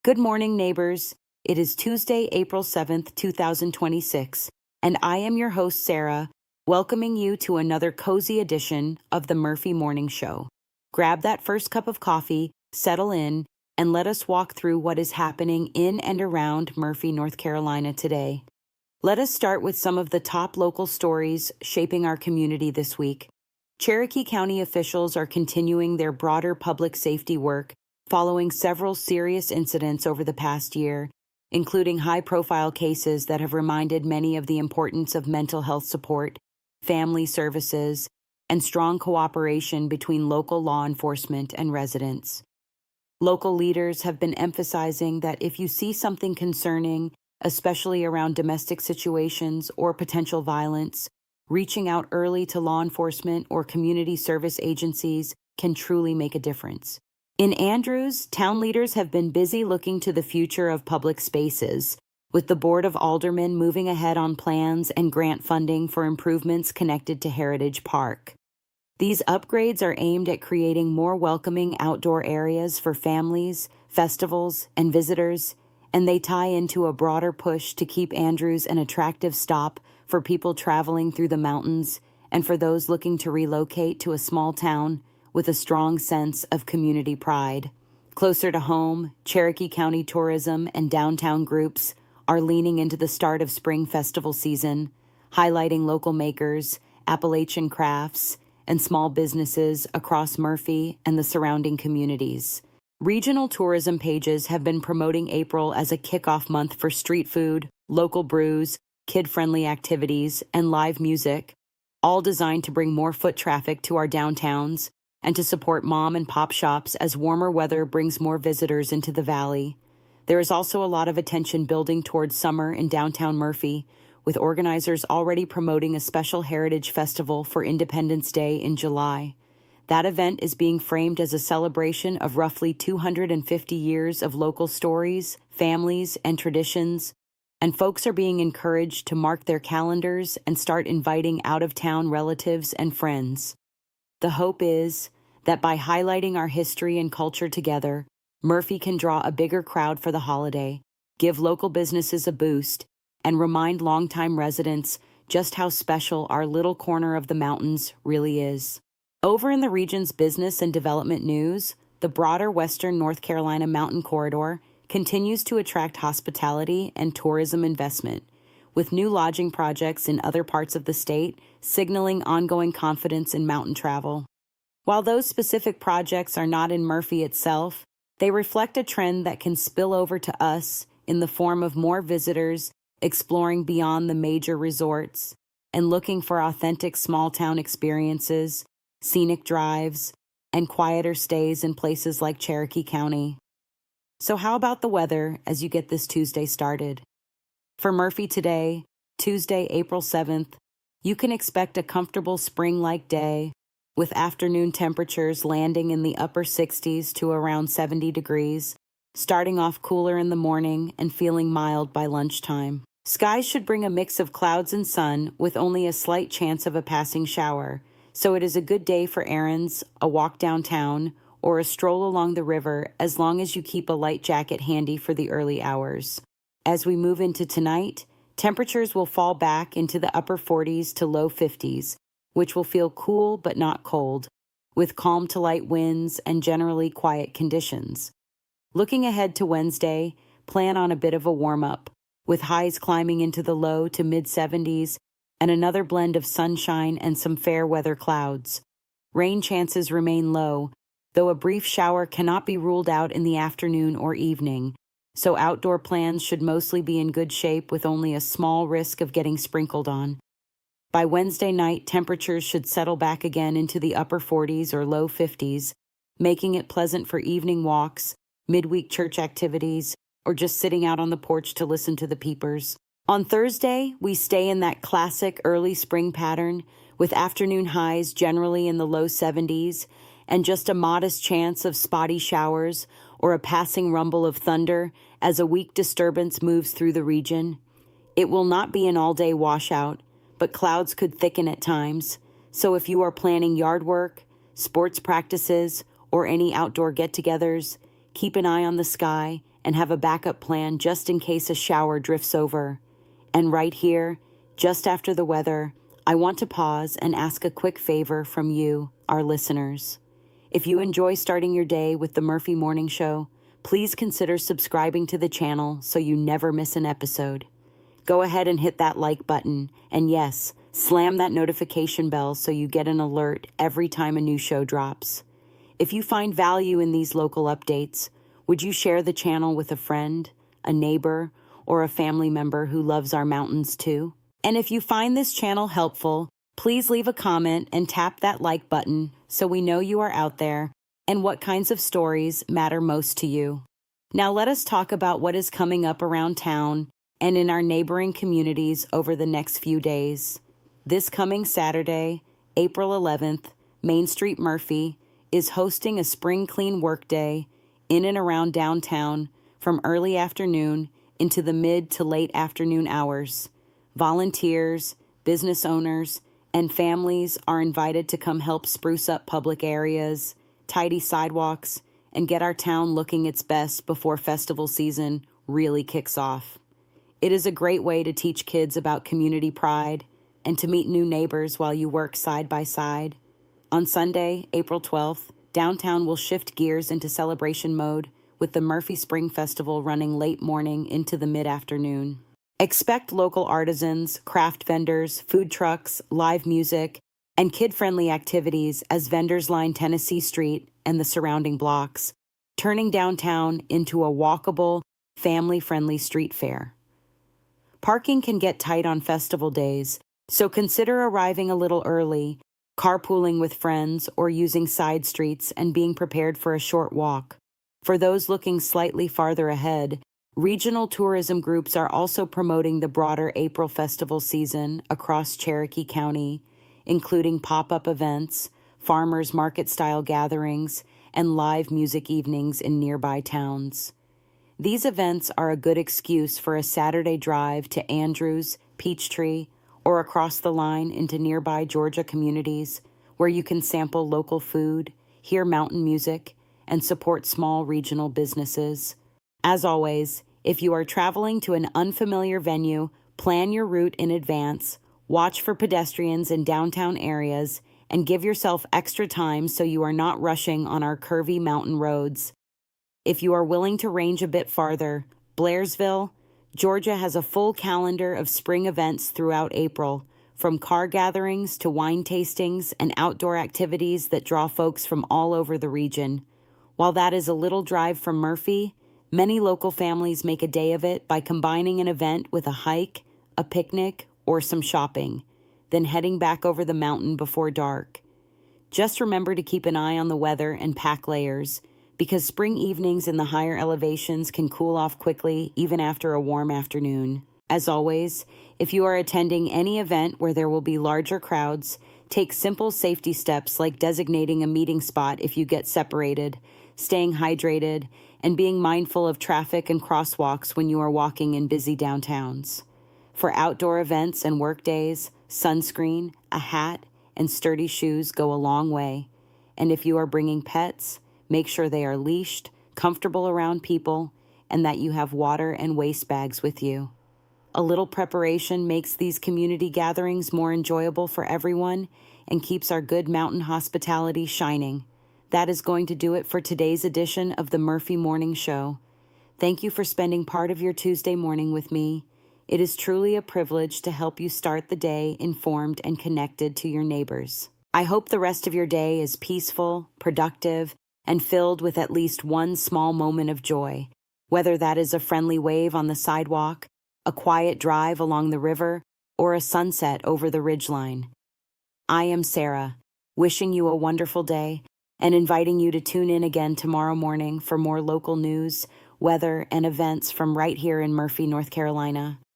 Good morning, neighbors. It is Tuesday, April 7th, 2026, and I am your host, Sara, welcoming you to another cozy edition of the Murphy Morning Show. Grab that first cup of coffee, settle in, and let us walk through what is happening in and around Murphy, North Carolina today. Let us start with some of the top local stories shaping our community this week. Cherokee County officials are continuing their broader public safety work following several serious incidents over the past year, including high-profile cases that have reminded many of the importance of mental health support, family services, and strong cooperation between local law enforcement and residents. Local leaders have been emphasizing that if you see something concerning, especially around domestic situations or potential violence, reaching out early to law enforcement or community service agencies can truly make a difference. In Andrews, town leaders have been busy looking to the future of public spaces, with the Board of Aldermen moving ahead on plans and grant funding for improvements connected to Heritage Park. These upgrades are aimed at creating more welcoming outdoor areas for families, festivals, and visitors, and they tie into a broader push to keep Andrews an attractive stop for people traveling through the mountains and for those looking to relocate to a small town with a strong sense of community pride. Closer to home, Cherokee County tourism and downtown groups are leaning into the start of spring festival season, highlighting local makers, Appalachian crafts, and small businesses across Murphy and the surrounding communities. Regional tourism pages have been promoting April as a kickoff month for street food, local brews, kid-friendly activities, and live music, all designed to bring more foot traffic to our downtowns and to support mom and pop shops as warmer weather brings more visitors into the valley. There is also a lot of attention building towards summer in downtown Murphy, with organizers already promoting a special Heritage Festival for Independence Day in July. That event is being framed as a celebration of roughly 250 years of local stories, families, and traditions, and folks are being encouraged to mark their calendars and start inviting out-of-town relatives and friends. The hope is that by highlighting our history and culture together, Murphy can draw a bigger crowd for the holiday, give local businesses a boost, and remind longtime residents just how special our little corner of the mountains really is. Over in the region's business and development news, the broader western North Carolina mountain corridor continues to attract hospitality and tourism investment, with new lodging projects in other parts of the state signaling ongoing confidence in mountain travel. While those specific projects are not in Murphy itself, they reflect a trend that can spill over to us in the form of more visitors exploring beyond the major resorts and looking for authentic small-town experiences, scenic drives, and quieter stays in places like Cherokee County. So how about the weather as you get this Tuesday started? For Murphy today, Tuesday, April 7th, you can expect a comfortable spring-like day with afternoon temperatures landing in the upper 60s to around 70 degrees, starting off cooler in the morning and feeling mild by lunchtime. Skies should bring a mix of clouds and sun with only a slight chance of a passing shower, so it is a good day for errands, a walk downtown, or a stroll along the river as long as you keep a light jacket handy for the early hours. As we move into tonight, temperatures will fall back into the upper 40s to low 50s, which will feel cool but not cold, with calm to light winds and generally quiet conditions. Looking ahead to Wednesday, plan on a bit of a warm-up, with highs climbing into the low to mid-70s and another blend of sunshine and some fair weather clouds. Rain chances remain low, though a brief shower cannot be ruled out in the afternoon or evening, so outdoor plans should mostly be in good shape with only a small risk of getting sprinkled on. By Wednesday night, temperatures should settle back again into the upper 40s or low 50s, making it pleasant for evening walks, midweek church activities, or just sitting out on the porch to listen to the peepers. On Thursday, we stay in that classic early spring pattern, with afternoon highs generally in the low 70s and just a modest chance of spotty showers or a passing rumble of thunder as a weak disturbance moves through the region. It will not be an all-day washout, but clouds could thicken at times, so if you are planning yard work, sports practices, or any outdoor get-togethers, keep an eye on the sky and have a backup plan just in case a shower drifts over. And right here, just after the weather, I want to pause and ask a quick favor from you, our listeners. If you enjoy starting your day with the Murphy Morning Show, please consider subscribing to the channel so you never miss an episode. Go ahead and hit that like button, and yes, slam that notification bell so you get an alert every time a new show drops. If you find value in these local updates, would you share the channel with a friend, a neighbor, or a family member who loves our mountains too? And if you find this channel helpful, please leave a comment and tap that like button so we know you are out there and what kinds of stories matter most to you. Now let us talk about what is coming up around town and in our neighboring communities over the next few days. This coming Saturday, April 11th, Main Street Murphy is hosting a Spring Clean Workday in and around downtown from early afternoon into the mid to late afternoon hours. Volunteers, business owners, and families are invited to come help spruce up public areas, tidy sidewalks, and get our town looking its best before festival season really kicks off. It is a great way to teach kids about community pride and to meet new neighbors while you work side by side. On Sunday, April 12th, downtown will shift gears into celebration mode with the Murphy Spring Festival running late morning into the mid-afternoon. Expect local artisans, craft vendors, food trucks, live music, and kid-friendly activities as vendors line Tennessee Street and the surrounding blocks, turning downtown into a walkable, family-friendly street fair. Parking can get tight on festival days, so consider arriving a little early, carpooling with friends, or using side streets and being prepared for a short walk. For those looking slightly farther ahead, regional tourism groups are also promoting the broader April festival season across Cherokee County, including pop-up events, farmers market-style gatherings, and live music evenings in nearby towns. These events are a good excuse for a Saturday drive to Andrews, Peachtree, or across the line into nearby Georgia communities where you can sample local food, hear mountain music, and support small regional businesses. As always, if you are traveling to an unfamiliar venue, plan your route in advance, watch for pedestrians in downtown areas, and give yourself extra time so you are not rushing on our curvy mountain roads. If you are willing to range a bit farther, Blairsville, Georgia has a full calendar of spring events throughout April, from car gatherings to wine tastings and outdoor activities that draw folks from all over the region. While that is a little drive from Murphy, many local families make a day of it by combining an event with a hike, a picnic, or some shopping, then heading back over the mountain before dark. Just remember to keep an eye on the weather and pack layers, because spring evenings in the higher elevations can cool off quickly even after a warm afternoon. As always, if you are attending any event where there will be larger crowds, take simple safety steps like designating a meeting spot if you get separated, staying hydrated, and being mindful of traffic and crosswalks when you are walking in busy downtowns. For outdoor events and work days, sunscreen, a hat, and sturdy shoes go a long way. And if you are bringing pets, make sure they are leashed, comfortable around people, and that you have water and waste bags with you. A little preparation makes these community gatherings more enjoyable for everyone and keeps our good mountain hospitality shining. That is going to do it for today's edition of the Murphy Morning Show. Thank you for spending part of your Tuesday morning with me. It is truly a privilege to help you start the day informed and connected to your neighbors. I hope the rest of your day is peaceful, productive, and filled with at least one small moment of joy, whether that is a friendly wave on the sidewalk, a quiet drive along the river, or a sunset over the ridgeline. I am Sara, wishing you a wonderful day and inviting you to tune in again tomorrow morning for more local news, weather, and events from right here in Murphy, North Carolina.